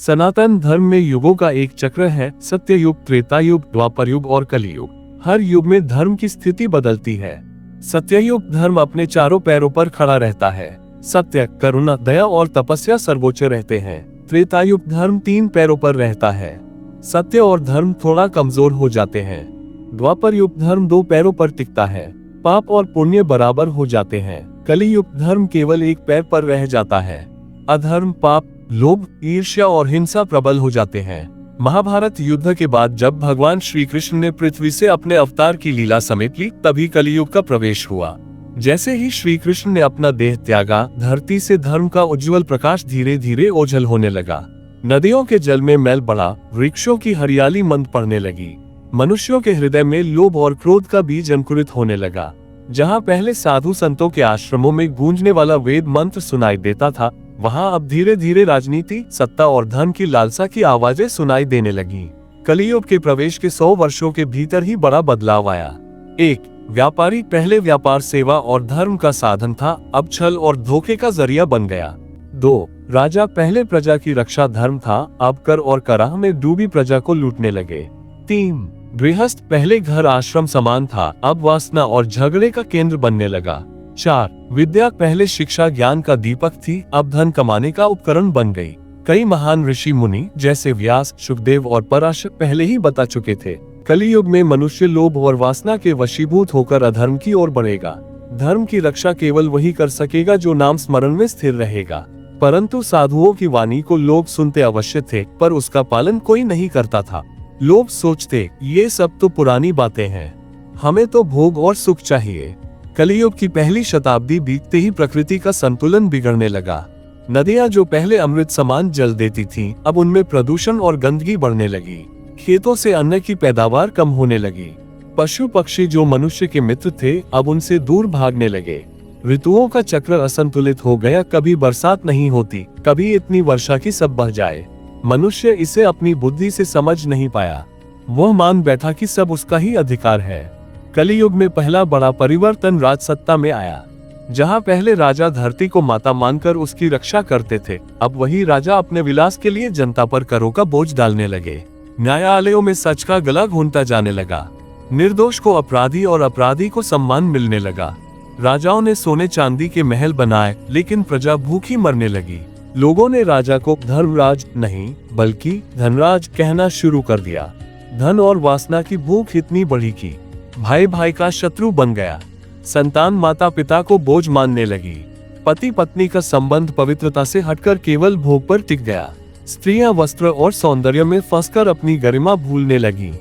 सनातन धर्म में युगों का एक चक्र है, सत्ययुग, त्रेता युग, द्वापर युग और कलियुग। हर युग में धर्म की स्थिति बदलती है। सत्ययुग धर्म अपने चारों पैरों पर खड़ा रहता है। सत्य, करुणा, दया और तपस्या सर्वोच्च रहते हैं। त्रेता युग धर्म 3 पैरों पर रहता है। सत्य और धर्म थोड़ा कमजोर हो जाते हैं। द्वापर युग धर्म 2 पैरों पर टिकता है। पाप और पुण्य बराबर हो जाते हैं। कलियुग धर्म केवल 1 पैर पर रह जाता है। अधर्म, पाप, लोभ, ईर्ष्या और हिंसा प्रबल हो जाते हैं। महाभारत युद्ध के बाद जब भगवान श्री कृष्ण ने पृथ्वी से अपने अवतार की लीला समेट ली, तभी कलियुग का प्रवेश हुआ। जैसे ही श्री कृष्ण ने अपना देह त्यागा, धरती से धर्म का उज्जवल प्रकाश धीरे धीरे ओझल होने लगा। नदियों के जल में मैल बढ़ा, वृक्षों की हरियाली मंद पड़ने लगी। मनुष्यों के हृदय में लोभ और क्रोध का बीज अंकुरित होने लगा। जहाँ पहले साधु संतों के आश्रमों में गूंजने वाला वेद मंत्र सुनाई देता था, वहाँ अब धीरे धीरे राजनीति, सत्ता और धन की लालसा की आवाजें सुनाई देने लगी। कलियुग के प्रवेश के 100 वर्षों के भीतर ही बड़ा बदलाव आया। 1. व्यापारी पहले व्यापार सेवा और धर्म का साधन था, अब छल और धोखे का जरिया बन गया। 2. राजा पहले प्रजा की रक्षा धर्म था, अब कर और कराह में डूबी प्रजा को लूटने लगे। 3. गृहस्थ पहले घर आश्रम समान था, अब वासना और झगड़े का केंद्र बनने लगा। 4. विद्या पहले शिक्षा ज्ञान का दीपक थी, अब धन कमाने का उपकरण बन गई। कई महान ऋषि मुनि जैसे व्यास, शुकदेव और पराशर पहले ही बता चुके थे, कलियुग में मनुष्य लोभ और वासना के वशीभूत होकर अधर्म की ओर बढ़ेगा। धर्म की रक्षा केवल वही कर सकेगा जो नाम स्मरण में स्थिर रहेगा। परंतु साधुओं की वाणी को लोग सुनते अवश्य थे, पर उसका पालन कोई नहीं करता था। लोग सोचते, ये सब तो पुरानी बातें हैं, हमें तो भोग और सुख चाहिए। कलियुग की पहली शताब्दी बीतते ही प्रकृति का संतुलन बिगड़ने लगा। नदियां जो पहले अमृत समान जल देती थीं, अब उनमें प्रदूषण और गंदगी बढ़ने लगी। खेतों से अन्न की पैदावार कम होने लगी। पशु पक्षी जो मनुष्य के मित्र थे, अब उनसे दूर भागने लगे। ऋतुओं का चक्र असंतुलित हो गया, कभी बरसात नहीं होती, कभी इतनी वर्षा की सब बह जाए। मनुष्य इसे अपनी बुद्धि से समझ नहीं पाया। वह मान बैठा कि सब उसका ही अधिकार है। कलियुग में पहला बड़ा परिवर्तन राजसत्ता में आया। जहां पहले राजा धरती को माता मानकर उसकी रक्षा करते थे, अब वही राजा अपने विलास के लिए जनता पर करों का बोझ डालने लगे। न्यायालयों में सच का गला घूंटा जाने लगा। निर्दोष को अपराधी और अपराधी को सम्मान मिलने लगा। राजाओं ने सोने चांदी के महल बनाए, लेकिन प्रजा भूखी मरने लगी। लोगों ने राजा को धर्मराज नहीं बल्कि धनराज कहना शुरू कर दिया। धन और वासना की भूख इतनी बढ़ी कि भाई भाई का शत्रु बन गया। संतान माता पिता को बोझ मानने लगी। पति पत्नी का संबंध पवित्रता से हटकर केवल भोग पर टिक गया। स्त्रियां वस्त्र और सौंदर्य में फंसकर अपनी गरिमा भूलने लगी।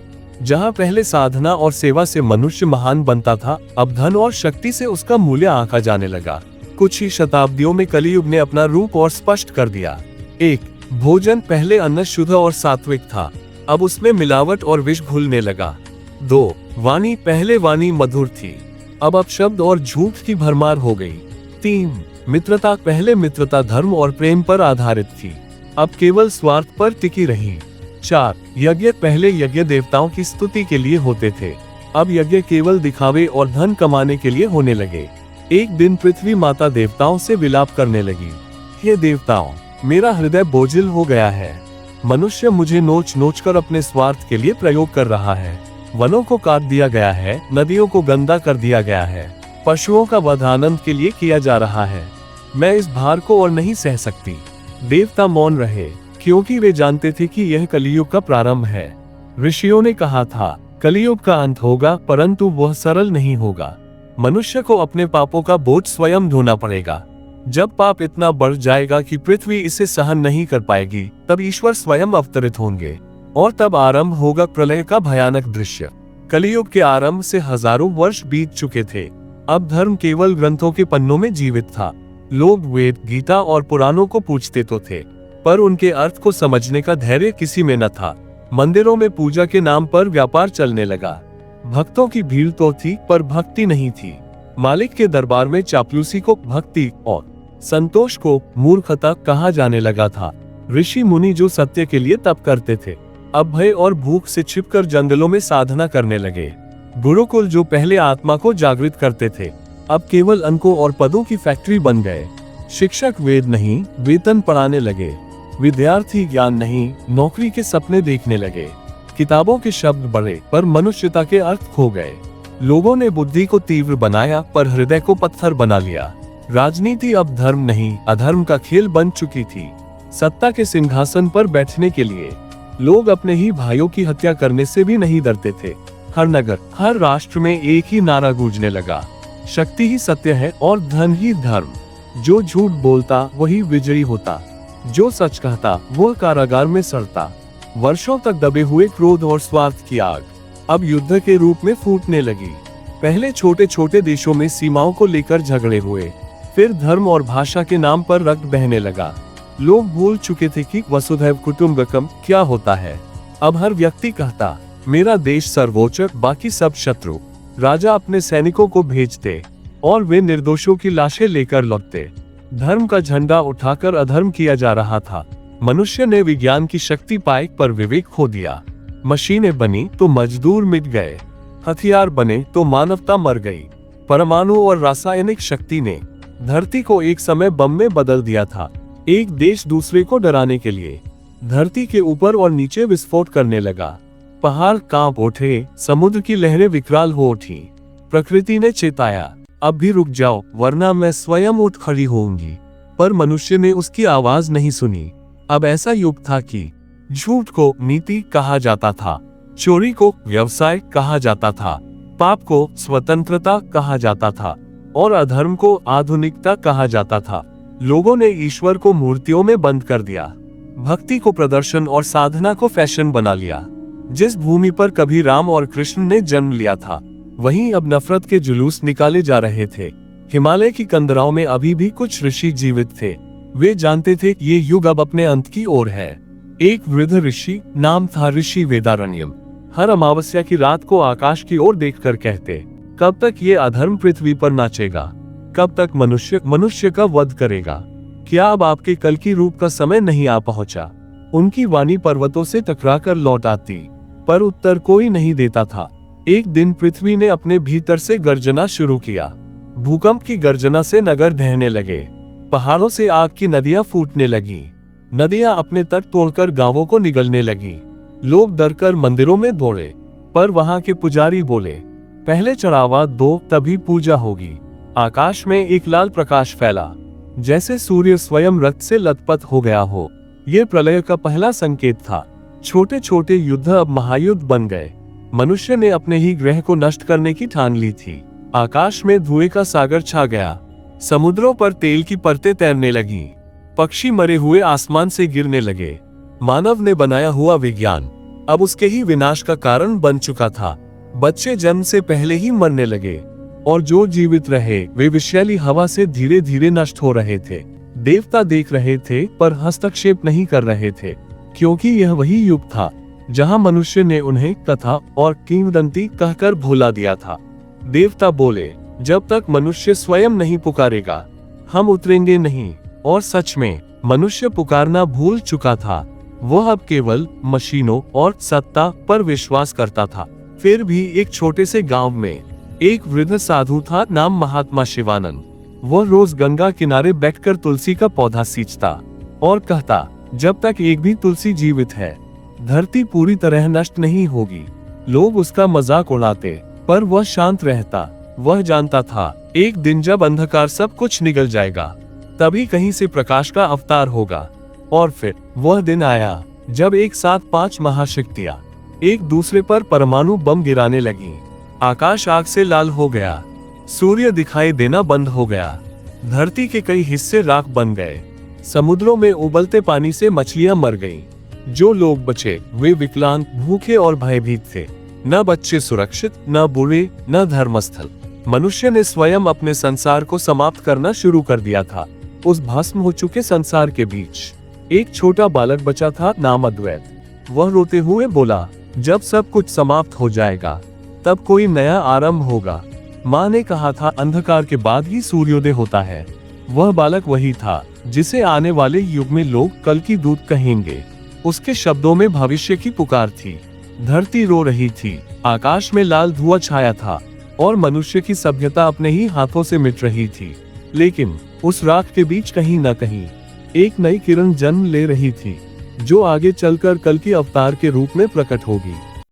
जहां पहले साधना और सेवा से मनुष्य महान बनता था, अब धन और शक्ति से उसका मूल्य आंका जाने लगा। कुछ ही शताब्दियों में कलियुग ने अपना रूप और स्पष्ट कर दिया। 1. भोजन पहले अन्न शुद्ध और सात्विक था, अब उसमें मिलावट और विष घुलने लगा। 2. वाणी पहले वाणी मधुर थी, अब अपशब्द और झूठ की भरमार हो गई। 3. मित्रता पहले मित्रता धर्म और प्रेम पर आधारित थी, अब केवल स्वार्थ पर टिकी रही। 4. यज्ञ पहले यज्ञ देवताओं की स्तुति के लिए होते थे, अब यज्ञ केवल दिखावे और धन कमाने के लिए होने लगे। एक दिन पृथ्वी माता देवताओं से विलाप करने लगी, हे देवताओं, मेरा हृदय बोझिल हो गया है। मनुष्य मुझे नोच नोच कर अपने स्वार्थ के लिए प्रयोग कर रहा है। वनों को काट दिया गया है, नदियों को गंदा कर दिया गया है, पशुओं का वध आनंद के लिए किया जा रहा है। मैं इस भार को और नहीं सह सकती। देवता मौन रहे, क्योंकि वे जानते थे कि यह कलियुग का प्रारंभ है। ऋषियों ने कहा था, कलियुग का अंत होगा, परंतु वह सरल नहीं होगा। मनुष्य को अपने पापों का बोझ स्वयं ढोना पड़ेगा। जब पाप इतना बढ़ जाएगा कि पृथ्वी इसे सहन नहीं कर पाएगी, तब ईश्वर स्वयं अवतरित होंगे और तब आरंभ होगा प्रलय का भयानक दृश्य। कलियुग के आरंभ से हजारों वर्ष बीत चुके थे। अब धर्म केवल ग्रंथों के पन्नों में जीवित था। लोग वेद, गीता और पुराणों को पूछते तो थे, पर उनके अर्थ को समझने का धैर्य किसी में न था। मंदिरों में पूजा के नाम पर व्यापार चलने लगा। भक्तों की भीड़ तो थी, पर भक्ति नहीं थी। मालिक के दरबार में चापलूसी को भक्ति और संतोष को मूर्खता कहा जाने लगा था। ऋषि मुनि जो सत्य के लिए तप करते थे, अब भय और भूख से छिपकर जंगलों में साधना करने लगे। गुरुकुल जो पहले आत्मा को जागृत करते थे, अब केवल अंकों और पदों की फैक्ट्री बन गए। शिक्षक वेद नहीं वेतन पढ़ाने लगे। विद्यार्थी ज्ञान नहीं, नौकरी के सपने देखने लगे। किताबों के शब्द बढ़े पर मनुष्यता के अर्थ खो गए। लोगों ने बुद्धि को तीव्र बनाया पर हृदय को पत्थर बना लिया। राजनीति अब धर्म नहीं, अधर्म का खेल बन चुकी थी। सत्ता के सिंहासन पर बैठने के लिए लोग अपने ही भाइयों की हत्या करने से भी नहीं डरते थे। हर नगर, हर राष्ट्र में एक ही नारा गूंजने लगा, शक्ति ही सत्य है और धन ही धर्म। जो झूठ बोलता वही विजयी होता, जो सच कहता वो कारागार में सड़ता। वर्षों तक दबे हुए क्रोध और स्वार्थ की आग अब युद्ध के रूप में फूटने लगी। पहले छोटे छोटे देशों में सीमाओं को लेकर झगड़े हुए, फिर धर्म और भाषा के नाम पर रक्त बहने लगा। लोग भूल चुके थे कि वसुधैव कुटुंबकम क्या होता है। अब हर व्यक्ति कहता, मेरा देश सर्वोच्च, बाकी सब शत्रु। राजा अपने सैनिकों को भेजते और वे निर्दोषों की लाशें लेकर लौटते। धर्म का झंडा उठाकर अधर्म किया जा रहा था। मनुष्य ने विज्ञान की शक्ति पाई पर विवेक खो दिया। मशीनें बनी तो मजदूर मिट गए, हथियार बने तो मानवता मर गई। परमाणु और रासायनिक शक्ति ने धरती को एक समय बम में बदल दिया था। एक देश दूसरे को डराने के लिए धरती के ऊपर और नीचे विस्फोट करने लगा। पहाड़ कांप उठे, समुद्र की लहरें विकराल हो उठी। प्रकृति ने चेताया, अब भी रुक जाओ वरना मैं स्वयं उठ खड़ी होऊंगी। पर मनुष्य ने उसकी आवाज नहीं सुनी। अब ऐसा युग था कि झूठ को नीति कहा जाता था, चोरी को व्यवसाय कहा जाता था, पाप को स्वतंत्रता कहा जाता था और अधर्म को आधुनिकता कहा जाता था। लोगों ने ईश्वर को मूर्तियों में बंद कर दिया, भक्ति को प्रदर्शन और साधना को फैशन बना लिया। जिस भूमि पर कभी राम और कृष्ण ने जन्म लिया था, वहीं अब नफरत के जुलूस निकाले जा रहे थे। हिमालय की कंदराओं में अभी भी कुछ ऋषि जीवित थे। वे जानते थे कि ये युग अब अपने अंत की ओर है। एक वृद्ध ऋषि, नाम था ऋषि वेदारण्यम, हर अमावस्या की रात को आकाश की ओर देखकर कहते, कब तक ये अधर्म पृथ्वी पर नाचेगा? कब तक मनुष्य मनुष्य का वध करेगा? क्या अब आपके कल की रूप का समय नहीं आ पहुंचा? उनकी वाणी पर्वतों से टकराकर लौट आती, पर उत्तर कोई नहीं देता था। एक दिन पृथ्वी ने अपने भीतर से गर्जना शुरू किया। भूकंप की गर्जना से नगर ढहने लगे, पहाड़ों से आग की नदियां फूटने लगी, नदियां अपने तट तोड़कर गांवों को निगलने लगी। लोग डरकर मंदिरों में दौड़े, पर वहां के पुजारी बोले, पहले चढ़ावा दो तभी पूजा होगी। आकाश में एक लाल प्रकाश फैला, जैसे सूर्य स्वयं रक्त से लथपथ हो गया हो। ये प्रलय का पहला संकेत था। छोटे छोटे युद्ध अब महायुद्ध बन गए। मनुष्य ने अपने ही ग्रह को नष्ट करने की ठान ली थी। आकाश में धुएं का सागर छा गया, समुद्रों पर तेल की परतें तैरने लगी, पक्षी मरे हुए आसमान से गिरने लगे। मानव ने बनाया हुआ विज्ञान अब उसके ही विनाश का कारण बन चुका था। बच्चे जन्म से पहले ही मरने लगे और जो जीवित रहे वे विषैली हवा से धीरे धीरे नष्ट हो रहे थे। देवता देख रहे थे पर हस्तक्षेप नहीं कर रहे थे, क्योंकि यह वही युग था जहां मनुष्य ने उन्हें कथा और किंवदंती कहकर भुला दिया था। देवता बोले, जब तक मनुष्य स्वयं नहीं पुकारेगा हम उतरेंगे नहीं। और सच में मनुष्य पुकारना भूल चुका था। वह अब केवल मशीनों और सत्ता पर विश्वास करता था। फिर भी एक छोटे से गांव में एक वृद्ध साधु था, नाम महात्मा शिवानंद। वह रोज गंगा किनारे बैठकर तुलसी का पौधा सींचता और कहता, जब तक एक भी तुलसी जीवित है धरती पूरी तरह नष्ट नहीं होगी। लोग उसका मजाक उड़ाते पर वह शांत रहता। वह जानता था एक दिन जब अंधकार सब कुछ निगल जाएगा तभी कहीं से प्रकाश का अवतार होगा। और फिर वह दिन आया जब एक साथ 5 महाशक्तियां एक दूसरे पर परमाणु बम गिराने लगी। आकाश आग से लाल हो गया, सूर्य दिखाई देना बंद हो गया, धरती के कई हिस्से राख बन गए, समुद्रों में उबलते पानी से मछलियां मर गईं। जो लोग बचे वे विकलांग, भूखे और भयभीत थे। न बच्चे सुरक्षित, न बूढ़े, न धर्मस्थल। मनुष्य ने स्वयं अपने संसार को समाप्त करना शुरू कर दिया था। उस भस्म हो चुके संसार के बीच एक छोटा बालक बचा था, नाम अद्वैत। वह रोते हुए बोला, जब सब कुछ समाप्त हो जाएगा तब कोई नया आरंभ होगा। माँ ने कहा था, अंधकार के बाद ही सूर्योदय होता है। वह बालक वही था जिसे आने वाले युग में लोग कल की दूत कहेंगे। उसके शब्दों में भविष्य की पुकार थी। धरती रो रही थी, आकाश में लाल धुआं छाया था और मनुष्य की सभ्यता अपने ही हाथों से मिट रही थी। लेकिन उस राख के बीच कहीं न कहीं एक नई किरण जन्म ले रही थी, जो आगे चलकर कल की अवतार के रूप में प्रकट होगी।